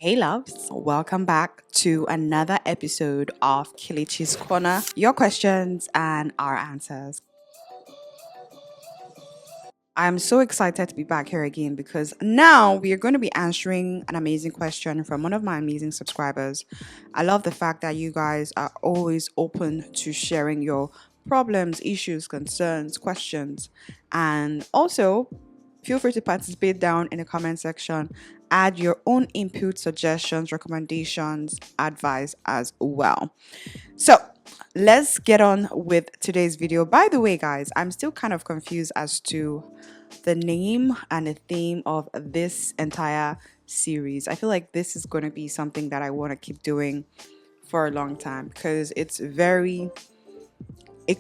Hey loves, welcome back to another episode of Kilichi's Corner. Your questions and our answers. I'm so excited to be back here again because now we are going to be answering an amazing question from one of my amazing subscribers. I love the fact that you guys are always open to sharing your problems, issues, concerns, questions, and also feel free to participate down in the comment section. Add your own input, suggestions, recommendations, advice as well. So let's get on with today's video. By the way, guys, I'm still kind of confused as to the name and the theme of this entire series. I feel like this is going to be something that I want to keep doing for a long time because it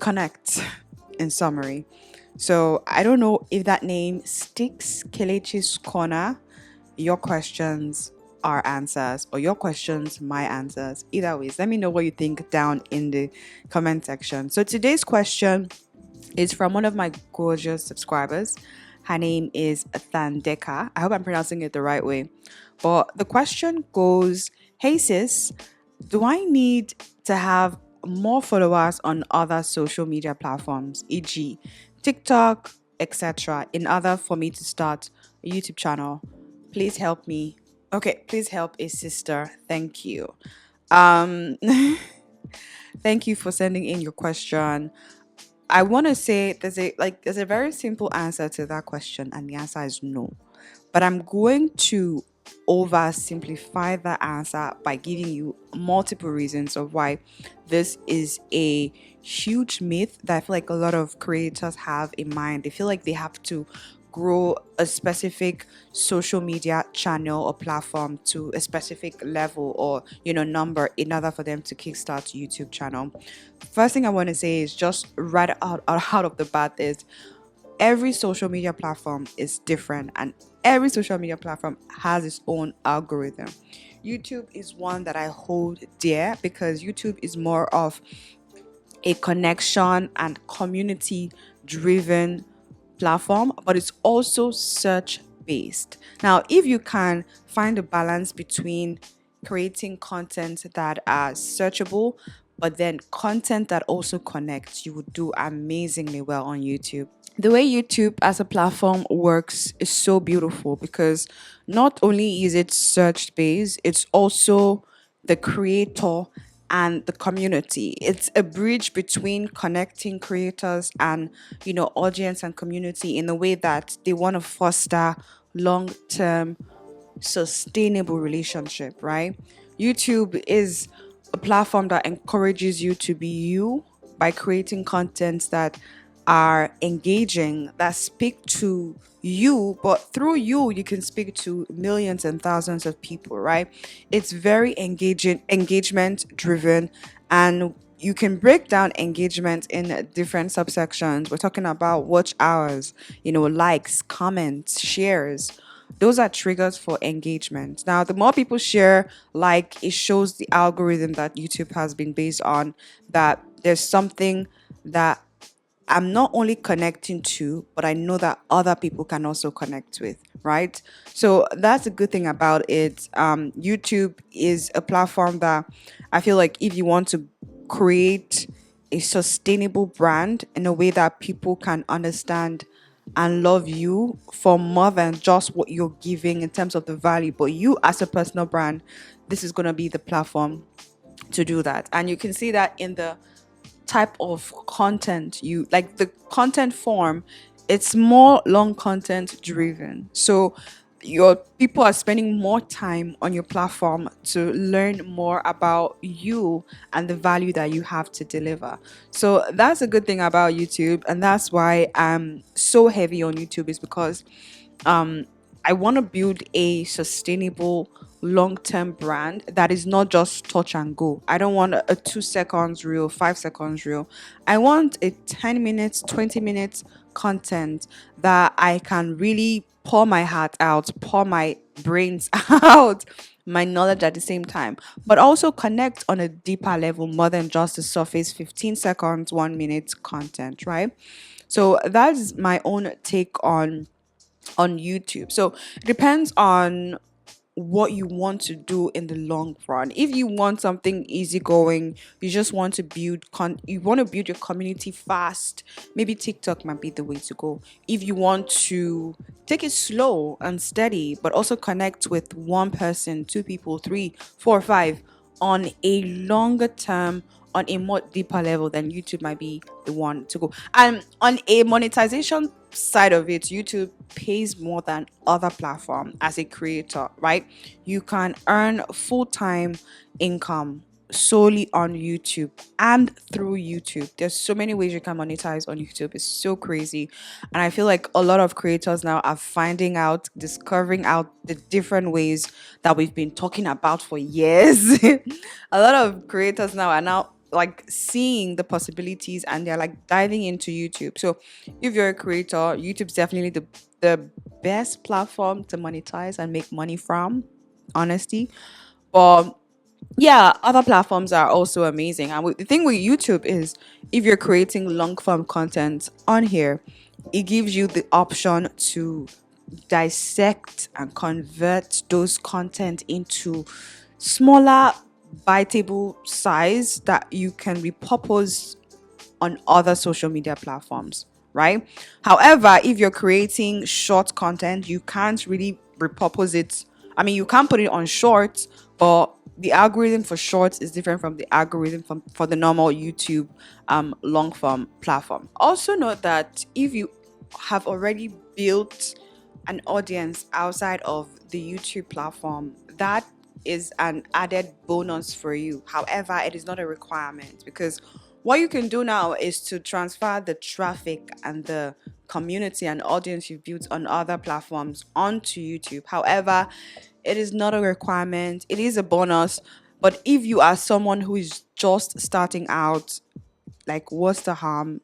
connects in summary. So I don't know if that name sticks. Kelechi's Corner, your questions, our answers, or your questions, my answers. Either ways, let me know what you think down in the comment section. So today's question is from one of my gorgeous subscribers. Her name is Thandeka. I hope I'm pronouncing it the right way. But the question goes, hey sis, do I need to have more followers on other social media platforms, e.g., TikTok, etc., in order for me to start a YouTube channel? Please help me. Okay, please help a sister. Thank you. Um, thank you for sending in your question. I want to say there's a very simple answer to that question, and the answer is no. But I'm going to oversimplify the answer by giving you multiple reasons of why this is a huge myth that I feel like a lot of creators have in mind. They feel like they have to grow a specific social media channel or platform to a specific level or number in order for them to kickstart YouTube channel. First thing I want to say is just right out of the bat is every social media platform is different and every social media platform has its own algorithm. YouTube is one that I hold dear because YouTube is more of a connection and community driven platform, but it's also search based. Now, if you can find a balance between creating content that are searchable, but then content that also connects, you would do amazingly well on YouTube. The way YouTube as a platform works is so beautiful because not only is it search based, it's also the creator and the community. It's a bridge between connecting creators and audience and community in a way that they want to foster long-term sustainable relationship, right? YouTube is a platform that encourages you to be you by creating content that are engaging, that speak to you, but through you, you can speak to millions and thousands of people, right? It's very engaging, engagement driven, and you can break down engagement in different subsections. We're talking about watch hours, likes, comments, shares. Those are triggers for engagement. Now, the more people share, like, it shows the algorithm that YouTube has been based on that there's something that I'm not only connecting to, but I know that other people can also connect with, right? So that's a good thing about it. YouTube is a platform that I feel like if you want to create a sustainable brand in a way that people can understand and love you for more than just what you're giving in terms of the value, but you as a personal brand, this is going to be the platform to do that. And you can see that in the type of content you like, the content form. It's more long content driven, so your people are spending more time on your platform to learn more about you and the value that you have to deliver. So that's a good thing about YouTube, and that's why I'm so heavy on YouTube, is because I want to build a sustainable long-term brand that is not just touch and go. I don't want a 2 seconds reel, 5 seconds reel. I want a 10 minutes, 20 minutes content that I can really pour my heart out, pour my brains out, my knowledge at the same time, but also connect on a deeper level more than just the surface 15 seconds, 1 minute content, right? So that's my own take on YouTube. So it depends on what you want to do in the long run. If you want something easygoing, you just want to you want to build your community fast, maybe TikTok might be the way to go. If you want to take it slow and steady, but also connect with one person, two people, three, four, five on a longer term, on a more deeper level, then YouTube might be the one to go. And on a monetization side of it, YouTube pays more than other platform as a creator, right? You can earn full-time income solely on YouTube and through YouTube. There's so many ways you can monetize on YouTube. It's so crazy. And I feel like a lot of creators now are finding out, discovering out the different ways that we've been talking about for years. A lot of creators now are now like seeing the possibilities and they're like diving into YouTube. So if you're a creator, YouTube's definitely the best platform to monetize and make money from, honesty. But yeah, other platforms are also amazing. And the thing with YouTube is if you're creating long form content on here, it gives you the option to dissect and convert those content into smaller biteable size that you can repurpose on other social media platforms, right? However, if you're creating short content, you can't really repurpose it. I mean, you can put it on shorts, but the algorithm for shorts is different from the algorithm for the normal YouTube long form platform. Also note that if you have already built an audience outside of the YouTube platform, that is an added bonus for you. However, it is not a requirement because what you can do now is to transfer the traffic and the community and audience you've built on other platforms onto YouTube. However, it is not a requirement, it is a bonus. But if you are someone who is just starting out, like, what's the harm?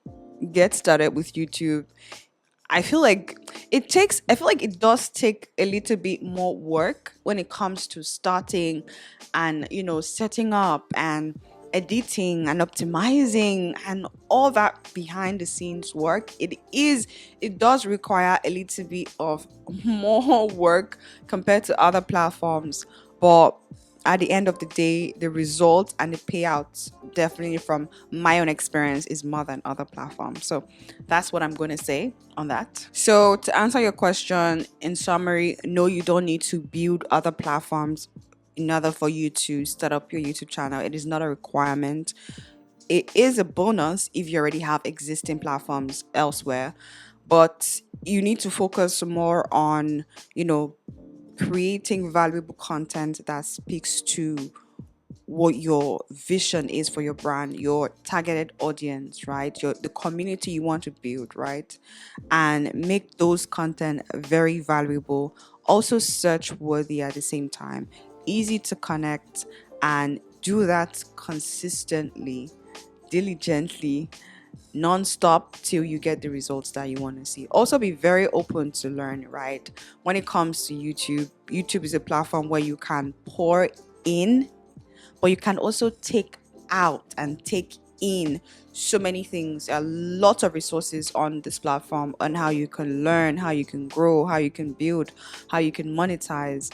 Get started with YouTube. I feel like it does take a little bit more work when it comes to starting and, setting up and editing and optimizing and all that behind the scenes work. It does require a little bit of more work compared to other platforms, but at the end of the day, the result and the payouts, definitely from my own experience, is more than other platforms. So that's what I'm going to say on that. So to answer your question, in summary, no, you don't need to build other platforms in order for you to start up your YouTube channel. It is not a requirement. It is a bonus if you already have existing platforms elsewhere, but you need to focus more on, creating valuable content that speaks to what your vision is for your brand, your targeted audience, right? The community you want to build, right? And make those content very valuable, also search worthy at the same time, easy to connect, and do that consistently, diligently, non-stop till you get the results that you want to see. Also be very open to learn, right? When it comes to YouTube is a platform where you can pour in, but you can also take out and take in so many things. There are lots of resources on this platform on how you can learn, how you can grow, how you can build, how you can monetize.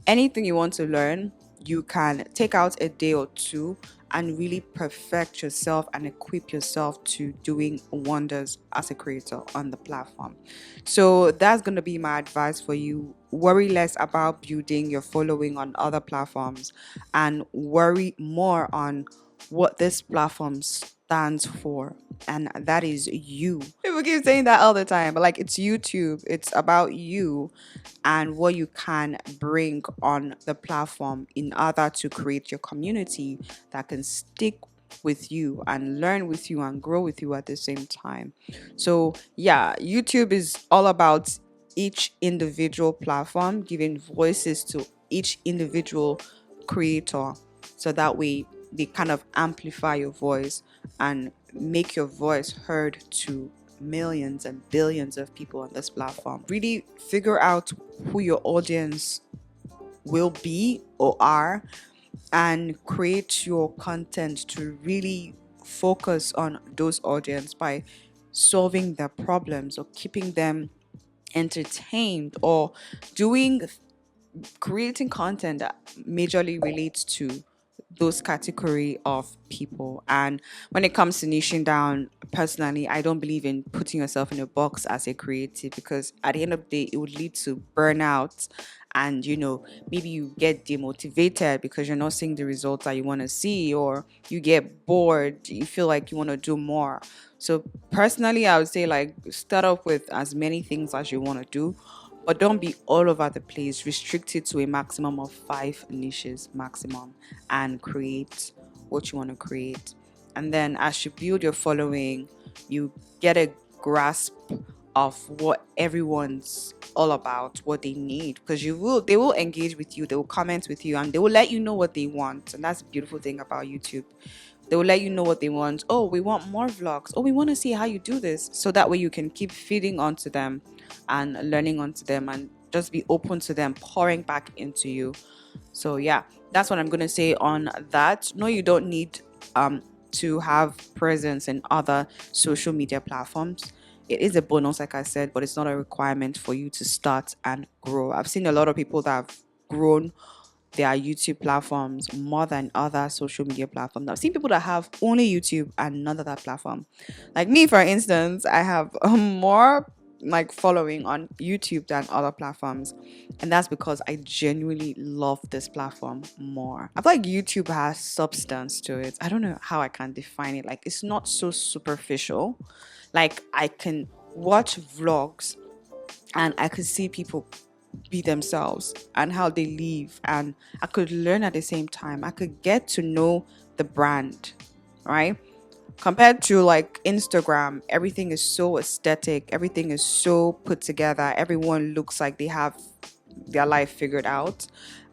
Anything you want to learn, you can take out a day or two and really perfect yourself and equip yourself to doing wonders as a creator on the platform. So that's going to be my advice for you. Worry less about building your following on other platforms and worry more on what this platform stands for, and that is you. People keep saying that all the time, but like, it's YouTube, it's about you and what you can bring on the platform in order to create your community that can stick with you and learn with you and grow with you at the same time. So yeah, YouTube is all about each individual platform giving voices to each individual creator, so that way they kind of amplify your voice and make your voice heard to millions and billions of people on this platform. Really figure out who your audience will be or are and create your content to really focus on those audience by solving their problems or keeping them entertained or doing creating content that majorly relates to those category of people. And when it comes to niching down, personally, I don't believe in putting yourself in a box as a creative, because at the end of the day it would lead to burnout, and maybe you get demotivated because you're not seeing the results that you want to see, or you get bored, you feel like you want to do more. So personally, I would say, like, start off with as many things as you want to do, but don't be all over the place. Restrict it to a maximum of 5 niches maximum, and create what you want to create. And then as you build your following, you get a grasp of what everyone's all about, what they need, because they will engage with you, they will comment with you, and they will let you know what they want. And that's the beautiful thing about YouTube. They will let you know what they want. Oh, we want more vlogs. Oh, we want to see how you do this. So that way you can keep feeding onto them and learning onto them, and just be open to them pouring back into you. So yeah, that's what I'm gonna say on that. No, you don't need to have presence in other social media platforms. It is a bonus, like I said, but it's not a requirement for you to start and grow. I've seen a lot of people that have grown their YouTube platforms more than other social media platforms. I've seen people that have only YouTube and none other platform. Like me, for instance, I have more like following on YouTube than other platforms, and that's because I genuinely love this platform more. I feel like YouTube has substance to it. I don't know how I can define it. Like, it's not so superficial. Like, I can watch vlogs and I could see people be themselves and how they live, and I could learn at the same time. I could get to know the brand, right? Compared to like Instagram, everything is so aesthetic, everything is so put together, everyone looks like they have their life figured out,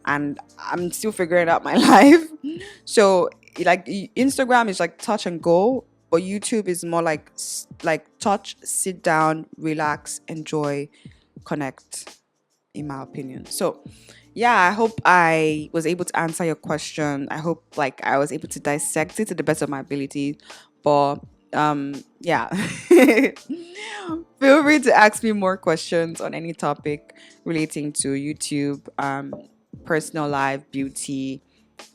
and I'm still figuring out my life. So like Instagram is like touch and go, but YouTube is more like touch, sit down, relax, enjoy, connect, in my opinion. So yeah, I hope I was able to answer your question. I hope like I was able to dissect it to the best of my ability. But yeah. Feel free to ask me more questions on any topic relating to YouTube, personal life, beauty,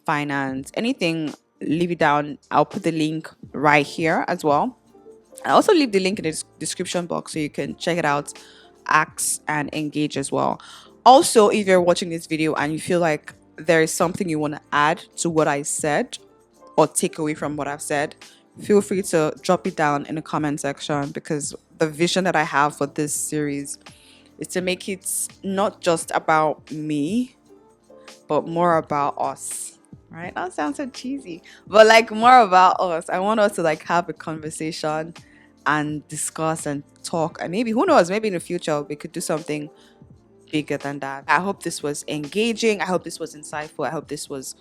finance, anything. Leave it down. I'll put the link right here as well. I also leave the link in the description box so you can check it out, ask, and engage as well. Also, if you're watching this video and you feel like there is something you want to add to what I said or take away from what I've said, feel free to drop it down in the comment section, because the vision that I have for this series is to make it not just about me, but more about us. Right? That sounds so cheesy, but like more about us. I want us to like have a conversation and discuss and talk, and maybe, who knows, maybe in the future we could do something bigger than that. I hope this was engaging. I hope this was insightful. I hope this was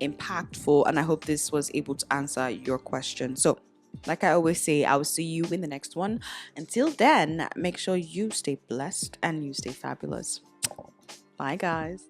impactful, and I hope this was able to answer your question. So, like I always say, I will see you in the next one. Until then, make sure you stay blessed and you stay fabulous. Bye, guys.